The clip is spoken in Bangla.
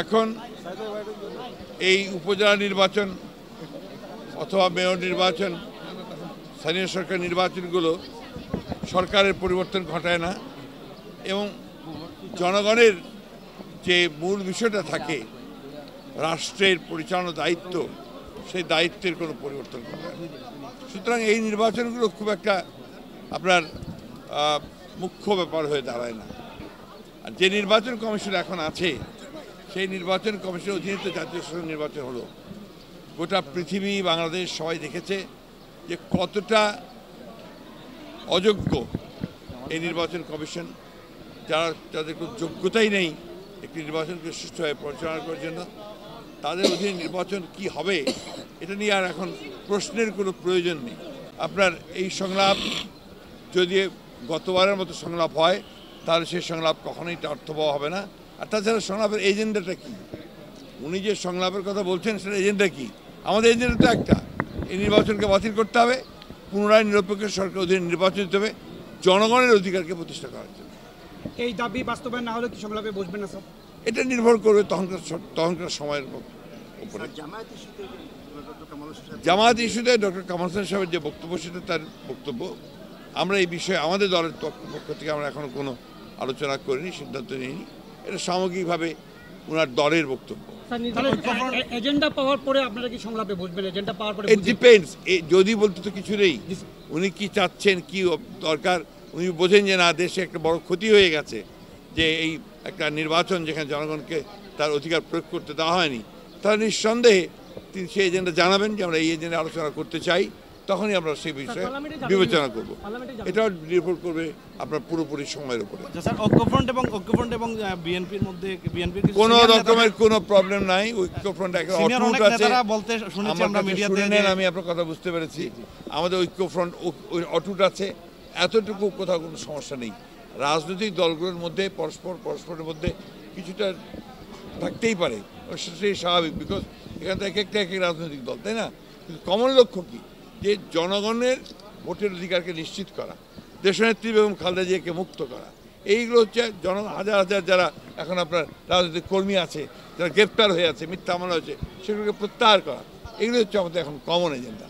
এখন এই উপজেলা নির্বাচন অথবা মেয়র নির্বাচন, স্থানীয় সরকার নির্বাচনগুলো সরকারের পরিবর্তন ঘটায় না এবং জনগণের যে মূল বিষয়টা থাকে রাষ্ট্রের পরিচালনা দায়িত্ব, সেই দায়িত্বের কোনো পরিবর্তন ঘটায় না। সুতরাং এই নির্বাচনগুলো খুব একটা আপনার মুখ্য ব্যাপার হয়ে দাঁড়ায় না। আর যে নির্বাচন কমিশন এখন আছে, সেই নির্বাচন কমিশনের অধীনে তো জাতীয় সংসদ নির্বাচন হলো। গোটা পৃথিবী, বাংলাদেশ সবাই দেখেছে যে কতটা অযোগ্য এই নির্বাচন কমিশন, যাদের কোনো যোগ্যতাই নেই একটি নির্বাচনকে সুষ্ঠুভাবে পরিচালনা করার জন্য। তাদের অধীনে নির্বাচন কি হবে এটা নিয়ে আর এখন প্রশ্নের কোনো প্রয়োজন নেই। আপনার এই সংলাপ যদি গতবারের মতো সংলাপ হয়, তাহলে সেই সংলাপ কখনোই অর্থবহ হবে না। আর তাছাড়া সংলাপের এজেন্ডাটা কী? উনি যে সংলাপের কথা বলছেন সেটা এজেন্ডা কী? আমাদের এজেন্ডা তো একটা, এই নির্বাচনকে বাতিল করতে হবে, পুনরায় নিরপেক্ষ সরকার অধীনে নির্বাচন দিতে হবে জনগণের অধিকারকে প্রতিষ্ঠা করার জন্য। এই দাবি বাস্তবায়ন না হলে কি সংলাপে বসবেন না স্যার? এটা নির্ভর করবে তখনকার সময়ের উপরে। জামায়াত ইস্যুতে ডক্টর কামাল হোসেন সাহেবের যে বক্তব্য, সেটা তার বক্তব্য। আমরা এই বিষয়ে আমাদের দলের পক্ষ থেকে আমরা এখনো কোনো আলোচনা করিনি, সিদ্ধান্ত নিইনি। এটা সামগ্রিকভাবে ওনার দলের বক্তব্য। এজেন্ডা পাওয়ার পরে আপনারা কি সংলাপে বসবেন? এজেন্ডা পাওয়ার পরে ইট ডিপেন্ডস। যদি বলতে তো কিছু নেই, উনি কি চাচ্ছেন, কি দরকার, উনি বোঝেন যে না দেশে একটা বড় ক্ষতি হয়ে গেছে, যে এই একটা নির্বাচন যেখানে জনগণকে তার অধিকার প্রয়োগ করতে দেওয়া হয়নি, তাহলে নিঃসন্দেহে তিনি সেই এজেন্ডা জানাবেন যে আমরা এই এজেন্ডা আলোচনা করতে চাই, তখনই আমরা সেই বিষয়ে বিবেচনা করব। এটাও নির্ভর করবে আপনার পুরোপুরি সময়ের উপরে। ঐক্যফ্রন্ট এবং বিএনপির মধ্যে কোনো রকমের কোনো প্রবলেম নাই। ঐক্যফ্রন্ট অটুট আছে, আমি আপনার কথা বুঝতে পেরেছি। আমাদের ঐক্যফ্রন্ট অটুট আছে, এতটুকু কোথাও কোনো সমস্যা নেই। রাজনৈতিক দলগুলোর মধ্যে পরস্পরের মধ্যে কিছুটা থাকতেই পারে, সেটাই স্বাভাবিক, বিকজ এখান থেকে এক একটা রাজনৈতিক দল, তাই না? কিন্তু কমন লক্ষ্য কী? যে জনগণের ভোটের অধিকারকে নিশ্চিত করা, দেশনেত্রী বেগম খালেদা জিয়াকে মুক্ত করা। এইগুলো হচ্ছে হাজার হাজার যারা এখন আপনার রাজনৈতিক কর্মী আছে, যারা গ্রেপ্তার হয়ে আছে, মিথ্যা মামলা হয়েছে, সেগুলোকে প্রত্যাহার করা। এগুলো হচ্ছে আমাদের এখন কমন এজেন্ডা।